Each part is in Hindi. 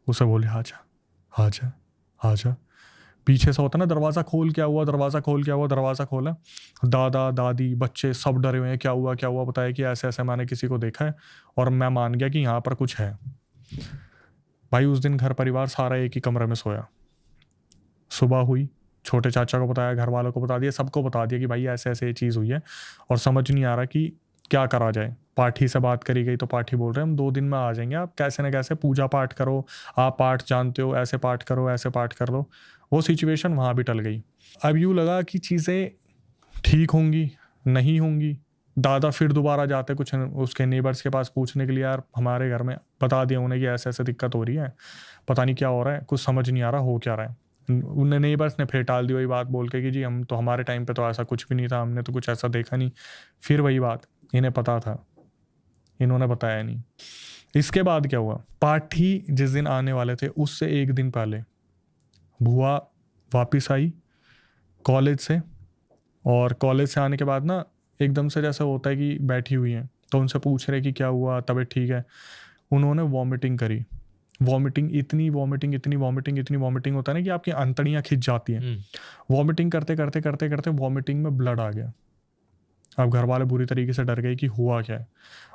उसे बोले आजा आजा आजा। पीछे से होता ना दरवाज़ा खोल, क्या हुआ, दरवाज़ा खोल, क्या हुआ, दरवाज़ा खोला। दादा दादी बच्चे सब डरे हुए हैं, क्या हुआ क्या हुआ, बताया कि ऐसे ऐसे मैंने किसी को देखा है और मैं मान गया कि यहाँ पर कुछ है। भाई उस दिन घर परिवार सारा एक ही कमरे में सोया। सुबह हुई, छोटे चाचा को बताया, घर वालों को बता दिया, सबको बता दिया कि भाई ऐसे ऐसे ये चीज़ हुई है और समझ नहीं आ रहा कि क्या करा जाए। पाठी से बात करी गई तो पाठी बोल रहे हैं हम 2 दिन में आ जाएंगे, आप कैसे ना कैसे पूजा पाठ करो, आप पाठ जानते हो, ऐसे पाठ करो, ऐसे पाठ कर लो। वो सिचुएशन वहाँ भी टल गई। अब यूँ लगा कि चीज़ें ठीक होंगी, नहीं होंगी। दादा फिर दोबारा जाते कुछ उसके नेबर्स के पास पूछने के लिए, यार हमारे घर में, बता दिया उन्हें कि ऐसे ऐसे दिक्कत हो रही है, पता नहीं क्या हो रहा है, कुछ समझ नहीं आ रहा हो क्या रहा है। उन्हें नेबर्स ने फिर टाल दी वही बात बोल के कि जी हम तो, हमारे टाइम पे तो ऐसा कुछ भी नहीं था, हमने तो कुछ ऐसा देखा नहीं। फिर वही बात, इन्हें पता था, इन्होंने बताया नहीं। इसके बाद क्या हुआ, पाठी जिस दिन आने वाले थे उससे एक दिन पहले बुआ वापस आई कॉलेज से। और कॉलेज से आने के बाद ना एकदम से जैसा होता है कि बैठी हुई हैं, तो उनसे पूछ रहे कि क्या हुआ, तबीयत ठीक है। उन्होंने वॉमिटिंग करी। वॉमिटिंग, इतनी वॉमिटिंग, इतनी वॉमिटिंग, इतनी वॉमिटिंग, होता है ना कि आपकी अंतड़ियाँ खिंच जाती हैं। वॉमिटिंग करते करते करते करते वॉमिटिंग में ब्लड आ गया। अब घर वाले बुरी तरीके से डर गए कि हुआ क्या है।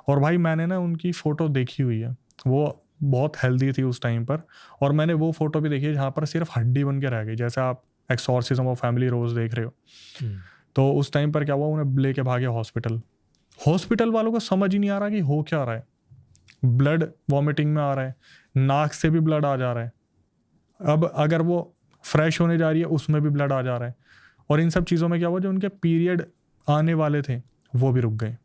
और भाई मैंने ना उनकी फ़ोटो देखी हुई है, वो बहुत हेल्दी थी उस टाइम पर। और मैंने वो फ़ोटो भी देखी है जहाँ पर सिर्फ हड्डी बन के रह गई, जैसे आप एक्सॉर्सिज्म ऑफ फैमिली रोज़ देख रहे हो। तो उस टाइम पर क्या हुआ, उन्हें लेके भागे हॉस्पिटल। हॉस्पिटल वालों को समझ ही नहीं आ रहा कि हो क्या रहा है। ब्लड वॉमिटिंग में आ रहा है, नाक से भी ब्लड आ जा रहा है, अब अगर वो फ्रेश होने जा रही है उसमें भी ब्लड आ जा रहा है। और इन सब चीज़ों में क्या हुआ, जो उनके पीरियड आने वाले थे वो भी रुक गए।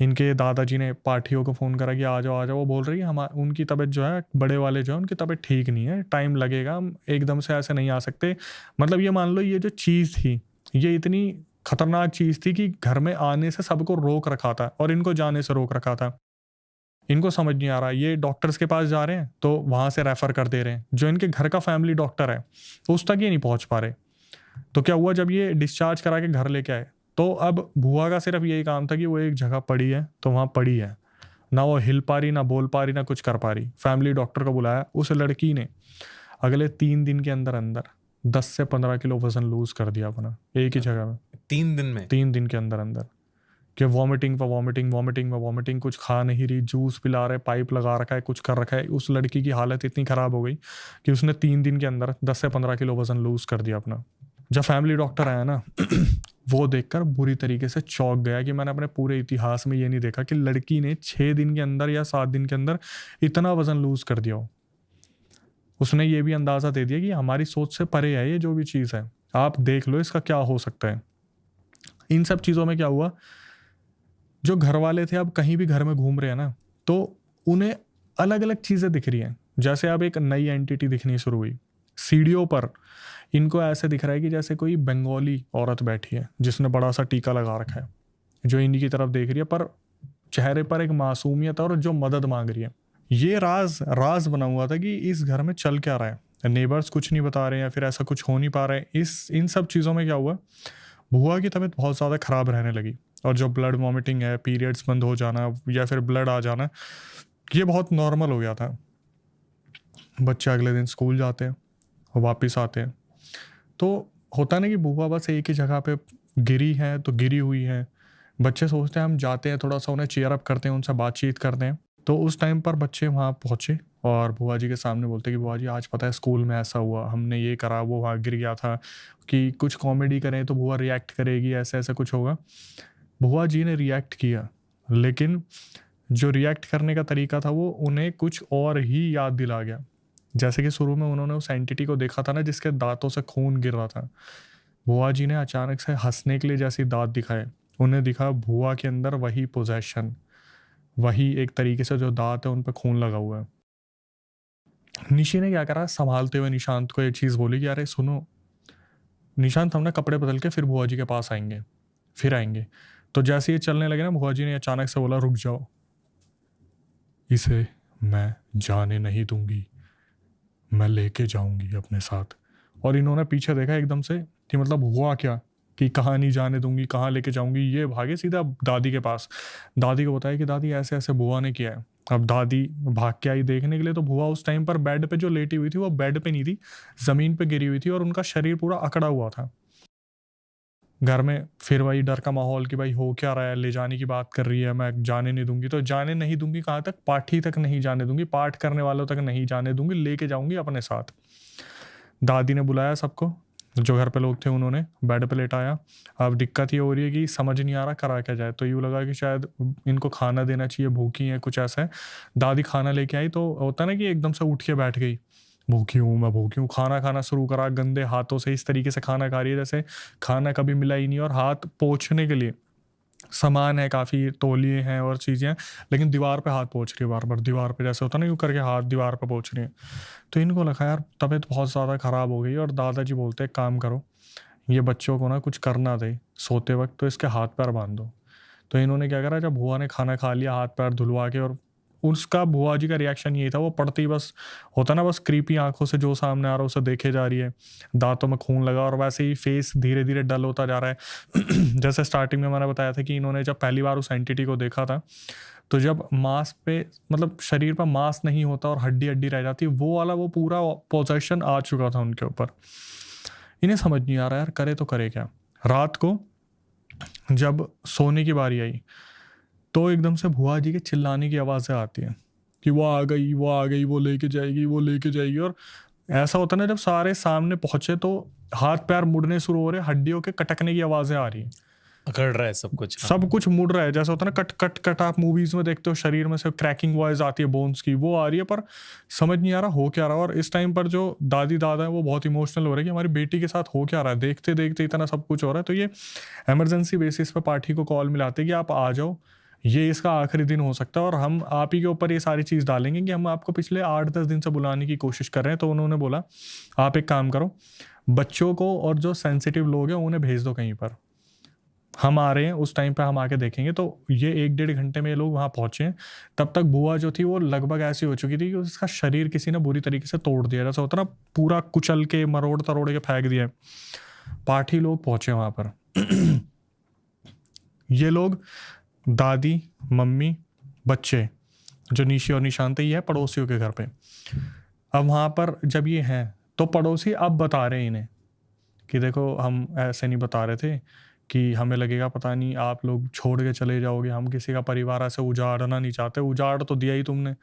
इनके दादाजी ने पार्टियों को फ़ोन करा कि आ जाओ आ जाओ। वो बोल रही है हम, उनकी तबीयत जो है, बड़े वाले जो है उनकी तबीयत ठीक नहीं है, टाइम लगेगा, हम एकदम से ऐसे नहीं आ सकते। मतलब ये मान लो ये जो चीज़ थी ये इतनी खतरनाक चीज़ थी कि घर में आने से सबको रोक रखा था और इनको जाने से रोक रखा था। इनको समझ नहीं आ रहा, ये डॉक्टर्स के पास जा रहे हैं तो वहाँ से रेफ़र कर दे रहे हैं, जो इनके घर का फैमिली डॉक्टर है उस तक ये नहीं पहुँच पा रहे। तो क्या हुआ, जब ये डिस्चार्ज करा के घर लेके आए तो अब बुआ का सिर्फ यही काम था कि वो एक जगह पड़ी है तो वहाँ पड़ी है, ना वो हिल पा रही, ना बोल पा रही, ना कुछ कर पा रही। फैमिली डॉक्टर को बुलाया, उस लड़की ने अगले 3 दिन के अंदर अंदर 10 से 15 किलो वजन लूज कर दिया अपना, एक ही जगह में 3 दिन में। 3 दिन के अंदर अंदर। कि वॉमिटिंग पर वॉमिटिंग, वॉमिटिंग में वॉमिटिंग, कुछ खा नहीं रही, जूस पिला रहे, पाइप लगा रखा है, कुछ कर रखा है। उस लड़की की हालत इतनी ख़राब हो गई कि उसने 3 दिन के अंदर 10 से 15 किलो वजन लूज कर दिया अपना। जब फैमिली डॉक्टर आया ना वो देखकर बुरी तरीके से चौंक गया कि मैंने अपने पूरे इतिहास में ये नहीं देखा कि लड़की ने 6 दिन के अंदर या 7 दिन के अंदर इतना वजन लूज कर दिया हो। उसने ये भी अंदाज़ा दे दिया कि हमारी सोच से परे है ये जो भी चीज़ है, आप देख लो इसका क्या हो सकता है। इन सब चीज़ों में क्या हुआ, जो घर वाले थे अब कहीं भी घर में घूम रहे हैं ना तो उन्हें अलग अलग चीज़ें दिख रही हैं। जैसे अब एक नई एंटिटी दिखनी शुरू हुई सीढ़ियों पर। इनको ऐसे दिख रहा है कि जैसे कोई बंगाली औरत बैठी है जिसने बड़ा सा टीका लगा रखा है, जो इन्हीं की तरफ देख रही है, पर चेहरे पर एक मासूमियत और जो मदद मांग रही है। ये राज राज बना हुआ था कि इस घर में चल क्या रहा है। नेबर्स कुछ नहीं बता रहे हैं या फिर ऐसा कुछ हो नहीं पा रहा है। इन सब चीज़ों में क्या हुआ, बुआ की तबीयत बहुत ज़्यादा ख़राब रहने लगी। और जो ब्लड वॉमिटिंग है, पीरियड्स बंद हो जाना या फिर ब्लड आ जाना, ये बहुत नॉर्मल हो गया था। बच्चे अगले दिन स्कूल जाते हैं, वापस आते हैं, तो होता नहीं कि बुआ बस एक ही जगह पे गिरी है तो गिरी हुई है। बच्चे सोचते हैं हम जाते हैं, थोड़ा सा उन्हें चेयर अप करते हैं, उनसे बातचीत करते हैं। तो उस टाइम पर बच्चे वहाँ पहुँचे और बुआ जी के सामने बोलते कि बुआ जी आज पता है स्कूल में ऐसा हुआ, हमने ये करा, वो वहाँ गिर गया था, कि कुछ कॉमेडी करें तो बुआ रिएक्ट करेगी, ऐसा ऐसा कुछ होगा। बुआ जी ने रिएक्ट किया, लेकिन जो रिएक्ट करने का तरीका था वो उन्हें कुछ और ही याद दिला गया। जैसे कि शुरू में उन्होंने उस एंटिटी को देखा था ना जिसके दांतों से खून गिर रहा था। बुआ जी ने अचानक से हंसने के लिए जैसे दांत दिखाए, उन्हें दिखा बुआ के अंदर वही पोजेशन, वही एक तरीके से जो दांत है उन पर खून लगा हुआ है। निशी ने क्या करा, संभालते हुए निशांत को ये चीज़ बोली कि अरे सुनो निशांत, हम ना कपड़े बदल के फिर बुआ जी के पास आएंगे, फिर आएंगे। तो जैसे ये चलने लगे ना, बुआ जी ने अचानक से बोला रुक जाओ, इसे मैं जाने नहीं दूंगी, मैं लेके जाऊंगी अपने साथ। और इन्होंने पीछे देखा एकदम से कि मतलब हुआ क्या, कि कहाँ नहीं जाने दूंगी, कहाँ लेके जाऊंगी। ये भागे सीधा दादी के पास, दादी को बताया कि दादी ऐसे ऐसे बुआ ने किया है। अब दादी भाग के आई देखने के लिए, तो बुआ उस टाइम पर बेड पे जो लेटी हुई थी वो बेड पे नहीं थी, ज़मीन पे गिरी हुई थी और उनका शरीर पूरा अकड़ा हुआ था। घर में फिर वही डर का माहौल कि भाई हो क्या रहा है, ले जाने की बात कर रही है, मैं जाने नहीं दूंगी। तो जाने नहीं दूंगी कहाँ तक, पाठी तक नहीं जाने दूंगी, पाठ करने वालों तक नहीं जाने दूंगी, लेके जाऊंगी अपने साथ। दादी ने बुलाया सबको, जो घर पे लोग थे उन्होंने बेड पे लेटाया। अब दिक्कत ये हो रही है कि समझ नहीं आ रहा करा क्या जाए, तो यूँ लगा कि शायद इनको खाना देना चाहिए, भूखी हैं, कुछ ऐसा है। दादी खाना लेके आई तो होता ना कि एकदम से उठ के बैठ गई, भूखी हूँ मैं, भूखी हूँ। खाना खाना शुरू करा गंदे हाथों से, इस तरीके से खाना खा रही है जैसे खाना कभी मिला ही नहीं। और हाथ पोंछने के लिए सामान है, काफ़ी तौलिए हैं और चीज़ें हैं, लेकिन दीवार पे हाथ पोंछ रही है बार बार, दीवार पे जैसे होता ना यूँ करके हाथ दीवार पे पोंछ रही है। तो इनको लगा यार तबीयत बहुत ज़्यादा ख़राब हो गई, और दादाजी बोलते एक काम करो, ये बच्चों को ना कुछ करना दे सोते वक्त, तो इसके हाथ पैर बांध दो। तो इन्होंने क्या करा, जब बुआ ने खाना खा लिया हाथ पैर धुलवा के, और उसका बुआ जी का रिएक्शन यही था, वो पड़ती बस होता ना, बस क्रीपी आंखों से जो सामने आ रहा है उसे देखे जा रही है, दांतों में खून लगा, और वैसे ही फेस धीरे धीरे डल होता जा रहा है। जैसे स्टार्टिंग में मैंने बताया था कि इन्होंने जब पहली बार उस एंटिटी को देखा था, तो जब मांस पे मतलब शरीर पर मांस नहीं होता और हड्डी हड्डी रह जाती, वो वाला वो पूरा पोजेशन आ चुका था उनके ऊपर। इन्हें समझ नहीं आ रहा यार करे तो करे क्या। रात को जब सोने की बारी आई, तो एकदम से भुआ जी के चिल्लाने की आवाज़ें आती हैं कि वो आ गई, वो आ गई, वो लेके जाएगी, वो लेके जाएगी। और ऐसा होता ना, जब सारे सामने पहुंचे तो हाथ पैर मुड़ने शुरू हो रहे, हड्डियों के कटकने की आवाज़ें आ रही हैं, अकड़ रहा है सब कुछ। हाँ। सब कुछ मुड़ रहा है, जैसा होता है ना कट कट कट, आप मूवीज में देखते हो शरीर में से क्रैकिंग वॉइस आती है बोन्स की, वो आ रही है, पर समझ नहीं आ रहा हो क्या रहा। और इस टाइम पर जो दादी दादा है वो बहुत इमोशनल हो रहे हैं कि हमारी बेटी के साथ हो क्या रहा है, देखते देखते इतना सब कुछ हो रहा है। तो ये इमरजेंसी बेसिस पे पार्टी को कॉल मिलाते कि आप आ जाओ, ये इसका आखिरी दिन हो सकता है, और हम आप ही के ऊपर ये सारी चीज़ डालेंगे कि हम आपको पिछले 8-10 दिन से बुलाने की कोशिश कर रहे हैं। तो उन्होंने बोला आप एक काम करो, बच्चों को और जो सेंसिटिव लोग हैं उन्हें भेज दो कहीं पर, हम आ रहे हैं, उस टाइम पे हम आके देखेंगे। तो ये 1-1.5 घंटे में ये लोग वहाँ पहुँचे हैं। तब तक बुआ जो थी वो लगभग ऐसी हो चुकी थी कि उसका शरीर किसी ने बुरी तरीके से तोड़ दिया, जैसा होता ना पूरा कुचल के मरोड़ तरोड़ के फेंक दिया। पाठी लोग पहुँचे वहाँ पर। ये लोग दादी, मम्मी, बच्चे, जो निशी और निशांत ये है पड़ोसियों के घर पे। अब वहाँ पर जब ये हैं तो पड़ोसी अब बता रहे हैं इन्हें कि देखो हम ऐसे नहीं बता रहे थे, कि हमें लगेगा पता नहीं आप लोग छोड़ के चले जाओगे, हम किसी का परिवार ऐसे उजाड़ना नहीं चाहते, उजाड़ तो दिया ही तुमने।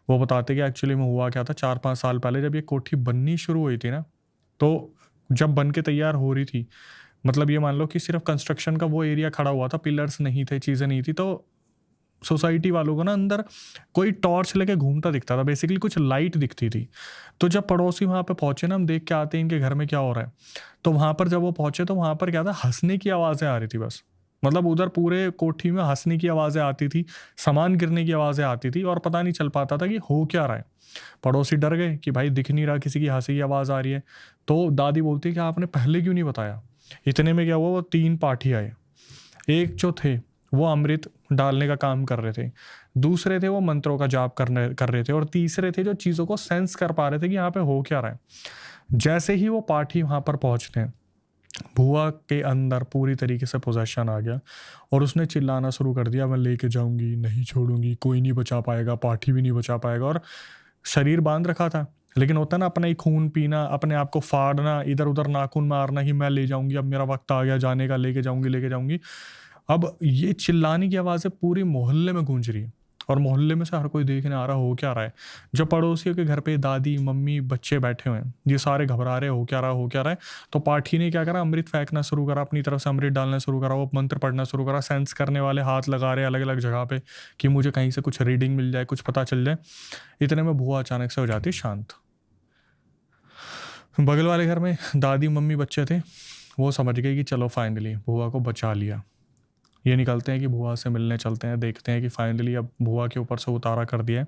वो बताते कि एक्चुअली में हुआ क्या था, 4-5 साल पहले जब ये कोठी बननी शुरू हुई थी ना, तो जब बन के तैयार हो रही थी, मतलब ये मान लो कि सिर्फ कंस्ट्रक्शन का वो एरिया खड़ा हुआ था, पिलर्स नहीं थे, चीज़ें नहीं थी, तो सोसाइटी वालों को ना अंदर कोई टॉर्च लेके घूमता दिखता था, बेसिकली कुछ लाइट दिखती थी। तो जब पड़ोसी वहाँ पे पहुंचे ना, हम देख के आते हैं इनके घर में क्या हो रहा है, तो वहाँ पर जब वो पहुंचे तो वहाँ पर क्या था, हंसने की आवाज़ें आ रही थी बस। मतलब उधर पूरे कोठी में हंसने की आवाज़ें आती थी, सामान गिरने की आवाज़ें आती थी, और पता नहीं चल पाता था कि हो क्या रहा है। पड़ोसी डर गए कि भाई दिख नहीं रहा, किसी की हंसी की आवाज़ आ रही है। तो दादी बोलती है कि आपने पहले क्यों नहीं बताया। इतने में क्या हुआ, वो 3 पाठी आए। एक जो थे वो अमृत डालने का काम कर रहे थे, दूसरे थे वो मंत्रों का जाप कर रहे थे, और तीसरे थे जो चीज़ों को सेंस कर पा रहे थे कि यहाँ पे हो क्या रहा है। जैसे ही वो पाठी वहाँ पर पहुँचते हैं, बुआ के अंदर पूरी तरीके से पोजेशन आ गया, और उसने चिल्लाना शुरू कर दिया, मैं लेके जाऊंगी, नहीं छोड़ूंगी, कोई नहीं बचा पाएगा, पाठी भी नहीं बचा पाएगा। और शरीर बांध रखा था, लेकिन होता ना अपना ही खून पीना, अपने आप को फाड़ना, इधर उधर नाखून मारना कि मैं ले जाऊंगी, अब मेरा वक्त आ गया जाने का, लेके जाऊंगी लेके जाऊंगी। अब ये चिल्लाने की आवाज़ें पूरी मोहल्ले में गूंज रही है, और मोहल्ले में से हर कोई देखने आ रहा हो क्या रहा है। जब पड़ोसियों के घर पे दादी, मम्मी, बच्चे बैठे हुए हैं, ये सारे घबरा रहे हो क्या रहा, हो क्या रहा है। तो पाठी ने क्या करा, अमृत फेंकना शुरू करा, अपनी तरफ से अमृत डालना शुरू करा, वो मंत्र पढ़ना शुरू करा, सेंस करने वाले हाथ लगा रहे अलग अलग जगह पे कि मुझे कहीं से कुछ रीडिंग मिल जाए, कुछ पता चल जाए। इतने में बुआ अचानक से हो जाती शांत। बगल वाले घर में दादी, मम्मी, बच्चे थे, वो समझ गए कि चलो फाइनली बुआ को बचा लिया। ये निकलते हैं कि बुआ से मिलने चलते हैं, देखते हैं कि फाइनली अब बुआ के ऊपर से उतारा कर दिया है।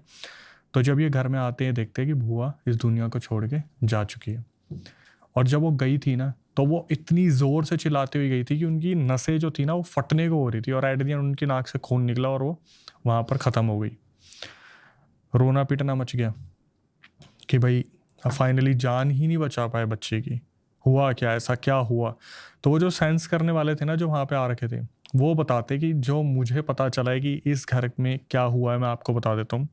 तो जब ये घर में आते हैं देखते हैं कि बुआ इस दुनिया को छोड़ के जा चुकी है। और जब वो गई थी ना, तो वो इतनी ज़ोर से चिल्लाती हुई गई थी कि उनकी नसें जो थी ना वो फटने को हो रही थी, और एट द एंड उनकी नाक से खून निकला और वो वहाँ पर ख़त्म हो गई। रोना पीटना मच गया कि भाई फाइनली जान ही नहीं बचा पाए बच्चे की, हुआ क्या, ऐसा क्या हुआ। तो वो जो सेंस करने वाले थे ना, जो वहाँ पे आ रखे थे, वो बताते कि जो मुझे पता चला है कि इस घर में क्या हुआ है, मैं आपको बता देता हूँ।